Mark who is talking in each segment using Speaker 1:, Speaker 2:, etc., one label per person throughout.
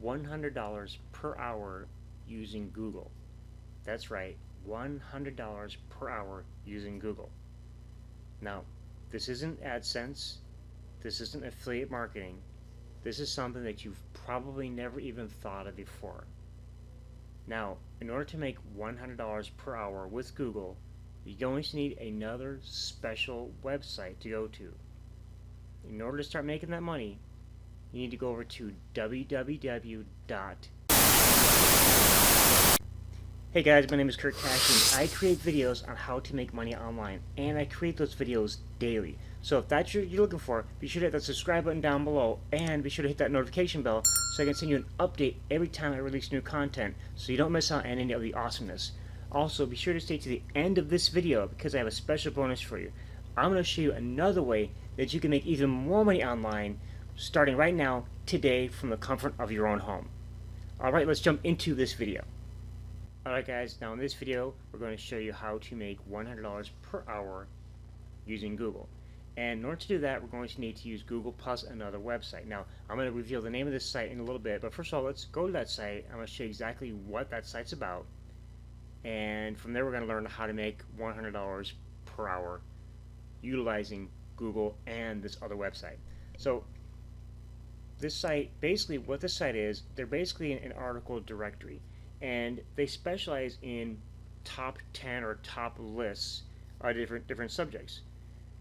Speaker 1: $100 per hour using Google. That's right, $100 per hour using Google. Now, this isn't AdSense, this isn't affiliate marketing, this is something that you've probably never even thought of before. Now, in order to make $100 per hour with Google, you're going to need another special website to go to. In order to start making that money, you need to go over to www. Hey guys, my name is Tasche, and I create videos on how to make money online, and I create those videos daily. So if that's what you're looking for, be sure to hit that subscribe button down below, and be sure to hit that notification bell so I can send you an update every time I release new content so you don't miss out on any of the awesomeness. Also, be sure to stay to the end of this video because I have a special bonus for you. I'm going to show you another way that you can make even more money online starting right now, today, from the comfort of your own home. Alright, let's jump into this video. Alright guys, now in this video we're going to show you how to make $100 per hour using Google. And in order to do that, we're going to need to use Google plus another website. Now, I'm going to reveal the name of this site in a little bit, but first of all, let's go to that site. I'm going to show you exactly what that site's about. And from there, we're going to learn how to make $100 per hour utilizing Google and this other website. So, this site, basically what this site is, they're basically an article directory. And they specialize in top 10 or top lists of different subjects.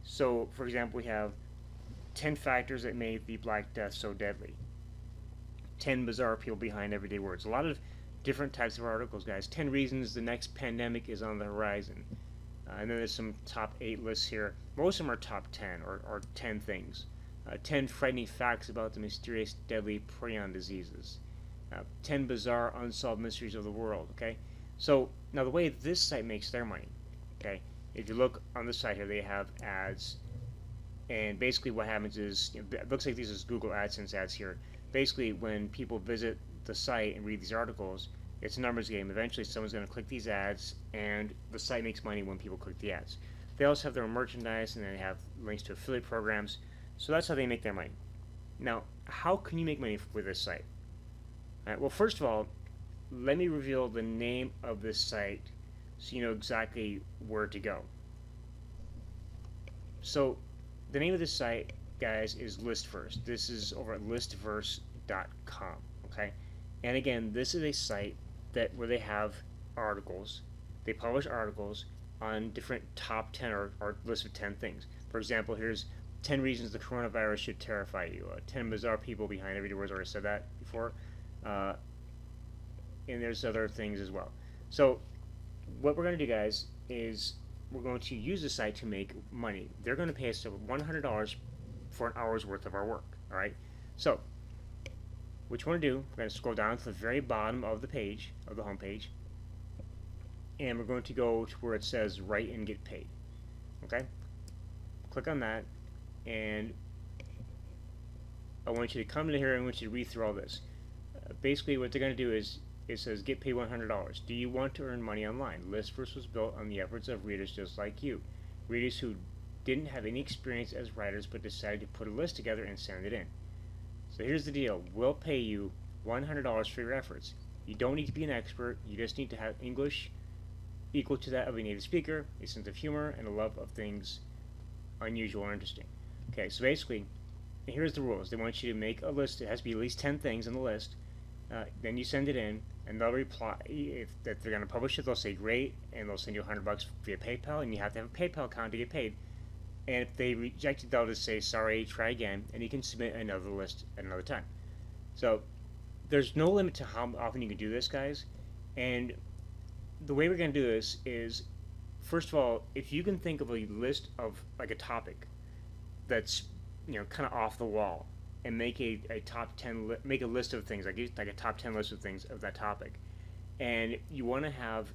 Speaker 1: So, for example, we have 10 factors that made the Black Death so deadly. 10 bizarre people behind everyday words. A lot of different types of articles, guys. 10 reasons the next pandemic is on the horizon. And then there's some top 8 lists here. Most of them are top 10 or 10 things. 10 frightening facts about the mysterious, deadly prion diseases. 10 bizarre unsolved mysteries of the world. Okay, so now the way this site makes their money, okay, if you look on the site here, they have ads, and basically what happens is, it looks like these is Google AdSense ads here. Basically, when people visit the site and read these articles, it's a numbers game. Eventually someone's going to click these ads, and the site makes money when people click the ads. They also have their own merchandise, and they have links to affiliate programs. So that's how they make their money. Now, how can you make money with this site? Alright, well, first of all, let me reveal the name of this site so you know exactly where to go. So, the name of this site, guys, is ListVerse. This is over at listverse.com, okay? And again, this is a site where they have articles. They publish articles on different top 10 or list of 10 things. For example, here's 10 reasons the coronavirus should terrify you. 10 bizarre people behind everyday words. I already said that before. And there's other things as well. So what we're going to do, guys, is we're going to use the site to make money. They're going to pay us $100 for an hour's worth of our work. Alright, so what you want to do, we're going to scroll down to the very bottom of the page, of the home page, and we're going to go to where it says write and get paid. Okay, click on that, and I want you to come to here and I want you to read through all this. Basically what they're going to do is, it says get paid $100. Do you want to earn money online? ListVerse was built on the efforts of readers just like you. Readers who didn't have any experience as writers but decided to put a list together and send it in. So here's the deal. We'll pay you $100 for your efforts. You don't need to be an expert. You just need to have English equal to that of a native speaker, a sense of humor, and a love of things unusual or interesting. Okay, so basically, here's the rules. They want you to make a list. It has to be at least 10 things on the list. Then you send it in, and they'll reply. If they're going to publish it, they'll say great, and they'll send you $100 via PayPal, and you have to have a PayPal account to get paid. And if they reject it, they'll just say sorry, try again, and you can submit another list at another time. So there's no limit to how often you can do this, guys. And the way we're going to do this is, first of all, if you can think of a list of like a topic that's, you know, kind of off the wall, and make a top 10 make a list of things, like a top 10 list of things of that topic, and you want to have,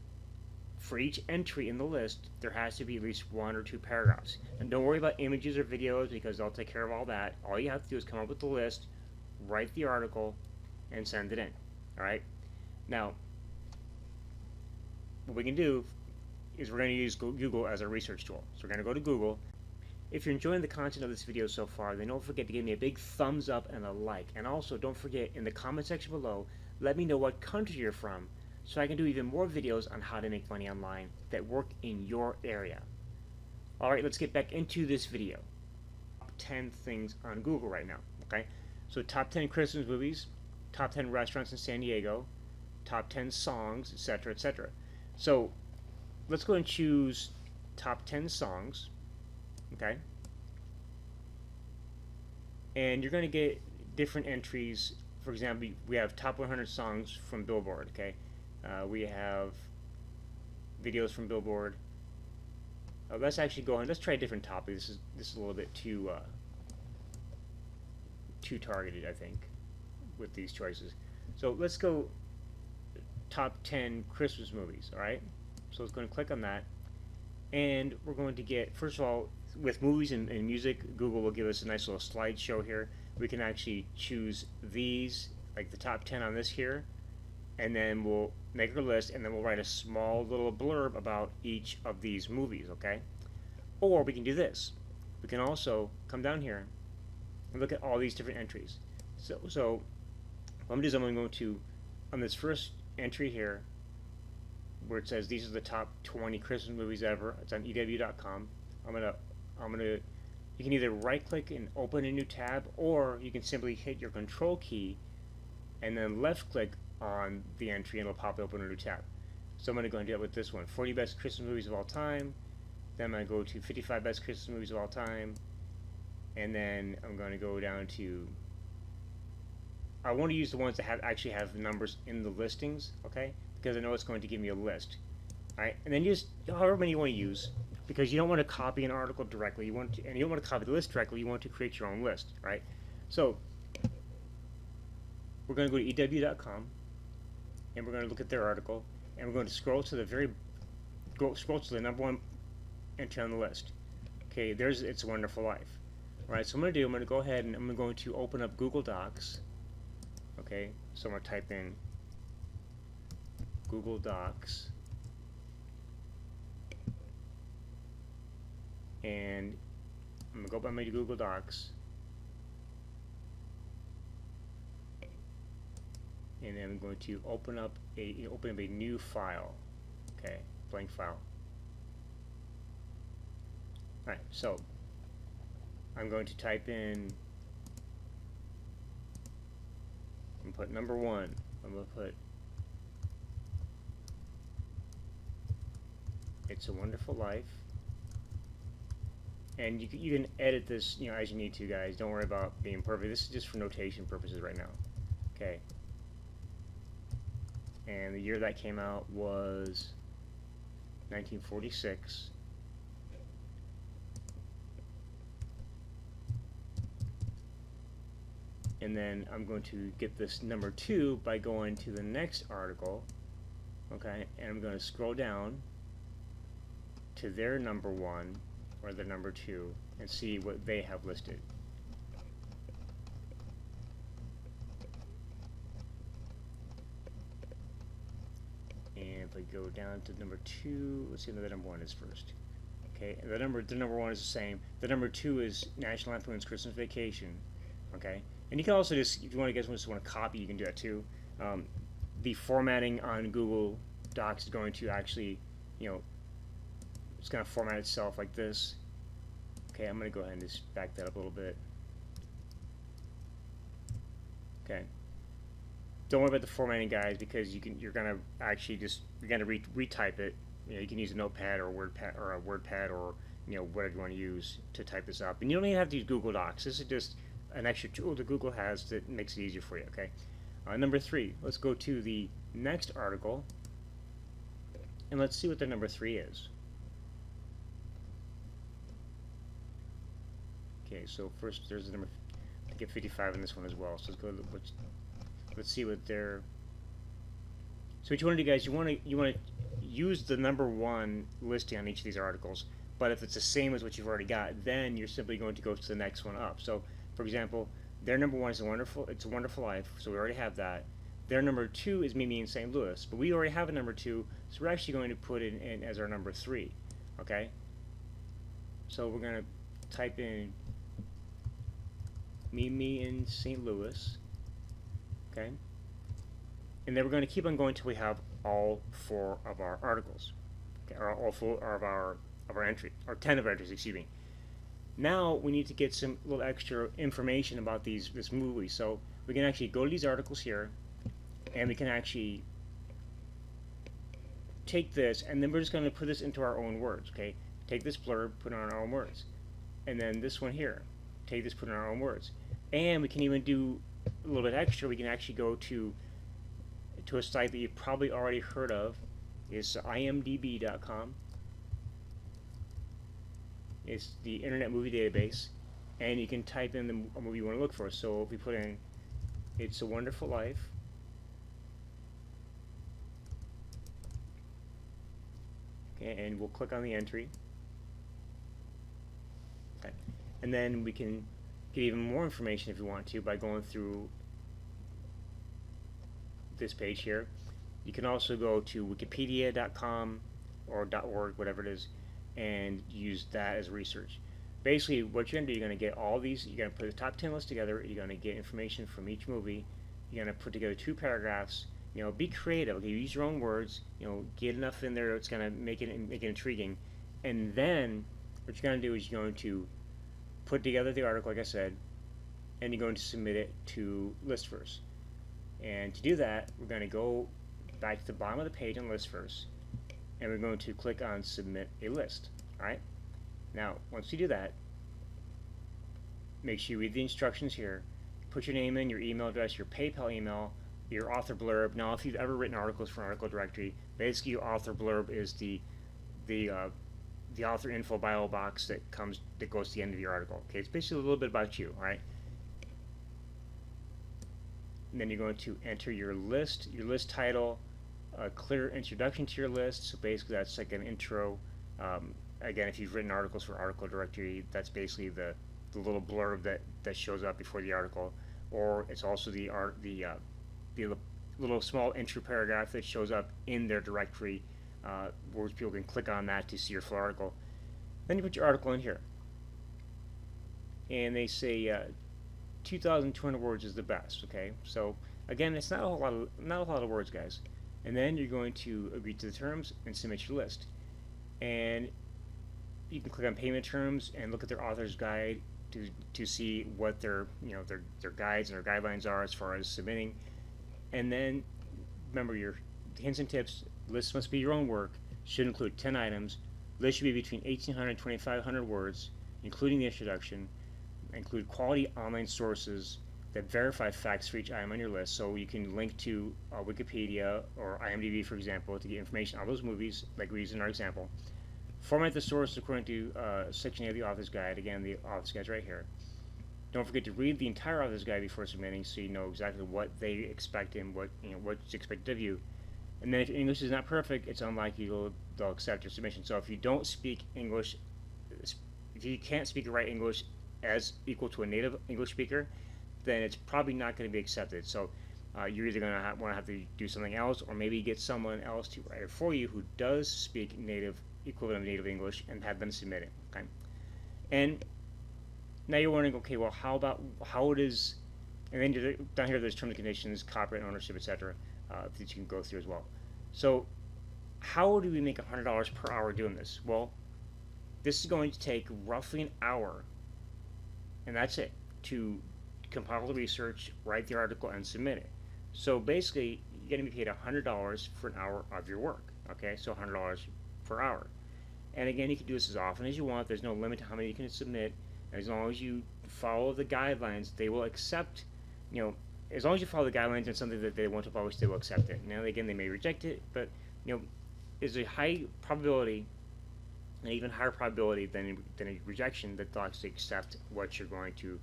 Speaker 1: for each entry in the list, there has to be at least 1 or 2 paragraphs. And don't worry about images or videos because they'll take care of all that. All you have to do is come up with the list, write the article, and send it in. Alright, now what we can do is we're going to use Google as a research tool. So we're going to go to Google, If you're enjoying the content of this video so far, then don't forget to give me a big thumbs up and a like. And also, don't forget, in the comment section below, let me know what country you're from so I can do even more videos on how to make money online that work in your area. Alright, let's get back into this video. Top 10 things on Google right now, okay? So top 10 Christmas movies, top 10 restaurants in San Diego, top 10 songs, etc., etc. So let's go and choose top 10 songs, okay? And you're going to get different entries. For example, we have top 100 songs from Billboard, okay? We have videos from Billboard. Let's actually go on. Let's try a different topic. This is a little bit too targeted, I think, with these choices. So let's go top 10 Christmas movies. All right. So let's go and click on that, and we're going to get, first of all, with movies and music, Google will give us a nice little slideshow here. We can actually choose these, like the top 10 on this here, and then we'll make our list, and then we'll write a small little blurb about each of these movies, okay? Or we can do this. We can also come down here and look at all these different entries. So what I'm going to do is I'm going to, on this first entry here, where it says these are the top 20 Christmas movies ever, it's on EW.com. You can either right click and open a new tab, or you can simply hit your control key and then left click on the entry and it'll pop open a new tab. So I'm going to go and do it with this one, 40 best Christmas movies of all time. Then I'm going to go to 55 best Christmas movies of all time, and then I'm going to go down to, I want to use the ones that actually have numbers in the listings, okay, because I know it's going to give me a list. Alright, and then just however many you want to use, because you don't want to copy an article directly, and you don't want to copy the list directly, you want to create your own list, right? So we're going to go to EW.com, and we're going to look at their article, and we're going to scroll to the number one entry on the list. Okay, there's It's a Wonderful Life. Alright, so I'm going to go ahead and I'm going to open up Google Docs. Okay, so I'm going to type in Google Docs, and I'm going to go by my Google Docs, and then I'm going to open up a new file. Okay, blank file. Alright, so I'm going to type in, I'm going to put number one, I'm going to put It's a Wonderful Life, and you can edit this, as you need to, guys. Don't worry about being perfect. This is just for notation purposes right now. Okay. And the year that came out was 1946. And then I'm going to get this number 2 by going to the next article, okay, and I'm going to scroll down to their number 1 or the number 2 and see what they have listed. And if I go down to number 2, let's see what the number 1 is first. Okay, the number 1 is the same. The number 2 is National Lampoon's Christmas Vacation. Okay, and you can also just, if you just want to copy, you can do that too. The formatting on Google Docs is going to actually, it's going to format itself like this. Okay, I'm going to go ahead and just back that up a little bit. Okay, don't worry about the formatting, guys, because you're going to actually retype it. You can use a notepad or a WordPad or whatever you want to use to type this up. And you don't even have to use Google Docs. This is just an extra tool that Google has that makes it easier for you. Okay, number 3. Let's go to the next article, and let's see what the number 3 is. Okay, so first there's the number. I get 55 in this one as well. So let's go. Let's see what they're. So what you want to do, guys, you want to use the number 1 listing on each of these articles. But if it's the same as what you've already got, then you're simply going to go to the next one up. So, for example, their number 1 is It's a Wonderful Life, so we already have that. Their number 2 is Mimi in St. Louis, but we already have a number 2, so we're actually going to put it in as our number 3. Okay? So we're going to type in meet me in St. Louis, okay? And then we're going to keep on going until we have all 4 of our articles, okay? Or all 4 of our entry, or 10 of our entries, excuse me. Now we need to get some little extra information about this movie. So we can actually go to these articles here, and we can actually take this, and then we're just going to put this into our own words, okay? Take this blurb, put it on our own words. And then this one here, take this, put it in our own words. And we can even do a little bit extra. We can actually go to a site that you've probably already heard of. It's imdb.com. It's the Internet Movie Database, and you can type in the movie you want to look for. So if we put in It's a Wonderful Life, okay, and we'll click on the entry, okay, and then we can get even more information if you want to by going through this page here. You can also go to wikipedia.com or .org, whatever it is, and use that as research. Basically, what you're going to do, you're going to get all these, you're going to put the top 10 list together, you're going to get information from each movie, you're going to put together 2 paragraphs, be creative, okay, use your own words, get enough in there that's going to make it intriguing, and then what you're going to do is you're going to put together the article, like I said, and you're going to submit it to Listverse. And to do that, we're going to go back to the bottom of the page on Listverse, and we're going to click on Submit a List. Alright? Now, once you do that, make sure you read the instructions here. Put your name in, your email address, your PayPal email, your author blurb. Now, if you've ever written articles for an article directory, basically your author blurb is the author info bio box that goes to the end of your article. Okay, it's basically a little bit about you. All right. And then you're going to enter your list title, a clear introduction to your list. So basically, that's like an intro. Again, if you've written articles for article directory, that's basically the little blurb that shows up before the article, or it's also the little small intro paragraph that shows up in their directory, where people can click on that to see your full article. Then you put your article in here, and they say 2,200 words is the best. Okay, so again, it's not a whole lot of words, guys. And then you're going to agree to the terms and submit your list. And you can click on payment terms and look at their author's guide to see what their guides and their guidelines are as far as submitting. And then remember, your hints and tips: list must be your own work, should include 10 items, list should be between 1,800 and 2,500 words, including the introduction, include quality online sources that verify facts for each item on your list. So you can link to Wikipedia or IMDb, for example, to get information on those movies, like we used in our example. Format the source according to Section A of the author's guide. Again, the author's guide is right here. Don't forget to read the entire author's guide before submitting, so you know exactly what they expect and what's expected of you. And then if your English is not perfect, it's unlikely they'll accept your submission. So if you don't speak English, if you can't speak the right English as equal to a native English speaker, then it's probably not going to be accepted. So you're either going to want to have to do something else, or maybe get someone else to write it for you who does speak equivalent of native English, and have them submit it. Okay, and now you're wondering, okay, well, how it is, and then down here there's terms and conditions, copyright ownership, etc. That you can go through as well. So how do we make $100 per hour doing this? Well, this is going to take roughly an hour, and that's it, to compile the research, write the article, and submit it. So basically, you're going to be paid $100 for an hour of your work. Okay, so $100 per hour. And again, you can do this as often as you want. There's no limit to how many you can submit. As long as you follow the guidelines, they will accept. As long as you follow the guidelines and something that they want to publish, they will accept it. Now, again, they may reject it, but there's a high probability, an even higher probability than a rejection, that they'll actually accept what you're going to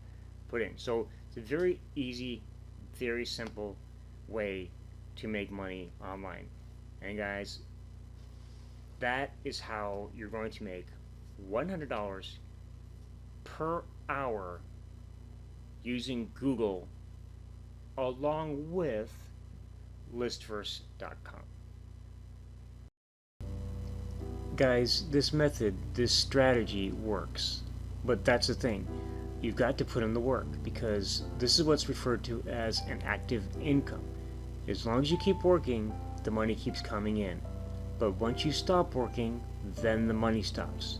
Speaker 1: put in. So it's a very easy, very simple way to make money online. And guys, that is how you're going to make $100 per hour using Google, along with listverse.com. Guys, this strategy works But that's the thing. You've got to put in the work, because this is what's referred to as an active income. As long as you keep working, the money keeps coming in. But once you stop working, then the money stops.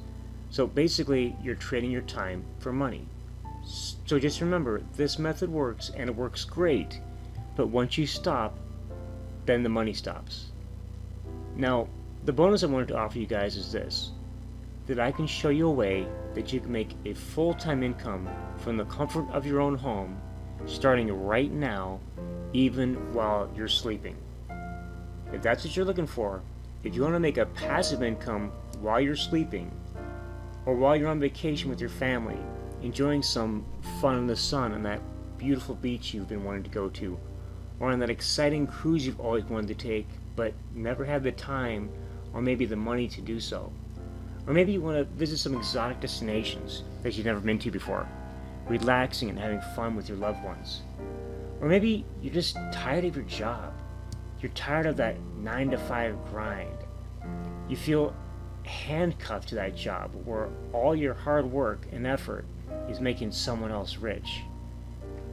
Speaker 1: So basically, you're trading your time for money. So just remember, this method works, and it works great. But once you stop, then the money stops. Now, the bonus I wanted to offer you guys is this: that I can show you a way that you can make a full-time income from the comfort of your own home, starting right now, even while you're sleeping. If that's what you're looking for, if you want to make a passive income while you're sleeping, or while you're on vacation with your family, enjoying some fun in the sun on that beautiful beach you've been wanting to go to, or on that exciting cruise you've always wanted to take but never had the time or maybe the money to do so. Or maybe you want to visit some exotic destinations that you've never been to before, relaxing and having fun with your loved ones. Or maybe you're just tired of your job. You're tired of that 9-to-5 grind. You feel handcuffed to that job where all your hard work and effort is making someone else rich.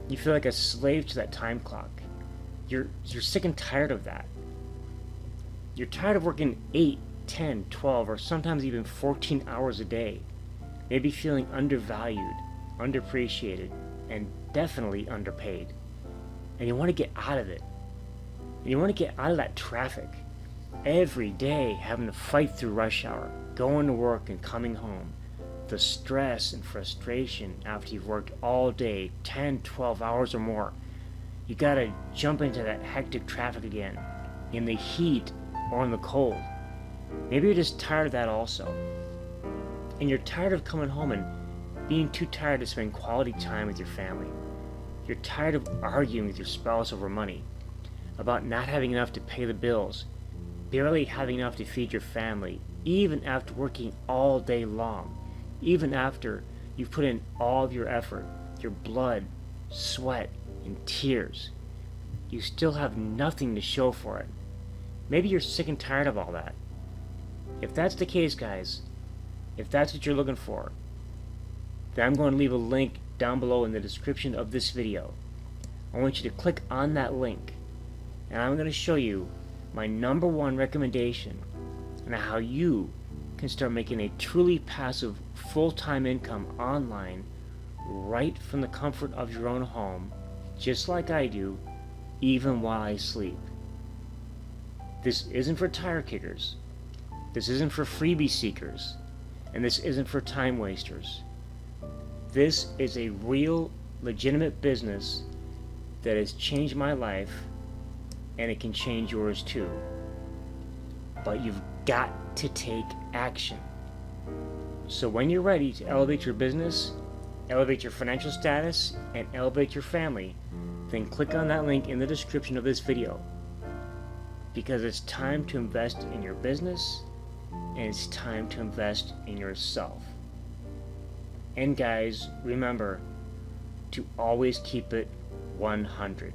Speaker 1: You feel like a slave to that time clock. You're sick and tired of that. You're tired of working 8, 10, 12, or sometimes even 14 hours a day, maybe feeling undervalued, underappreciated, and definitely underpaid. And you want to get out of it. And you want to get out of that traffic. Every day having to fight through rush hour, going to work and coming home. The stress and frustration after you've worked all day, 10, 12 hours or more. You gotta jump into that hectic traffic again, in the heat or in the cold. Maybe you're just tired of that also. And you're tired of coming home and being too tired to spend quality time with your family. You're tired of arguing with your spouse over money, about not having enough to pay the bills, barely having enough to feed your family, even after working all day long, even after you've put in all of your effort, your blood, sweat, and tears. You still have nothing to show for it. Maybe you're sick and tired of all that. If that's the case, guys, if that's what you're looking for, then I'm going to leave a link down below in the description of this video. I want you to click on that link, and I'm going to show you my #1 recommendation on how you can start making a truly passive full-time income online right from the comfort of your own home, just like I do, even while I sleep. This isn't for tire kickers. This isn't for freebie seekers. And this isn't for time wasters. This is a real, legitimate business that has changed my life, and it can change yours too. But you've got to take action. So when you're ready to elevate your business, elevate your financial status, and elevate your family, then click on that link in the description of this video. Because it's time to invest in your business, and it's time to invest in yourself. And guys, remember to always keep it 100.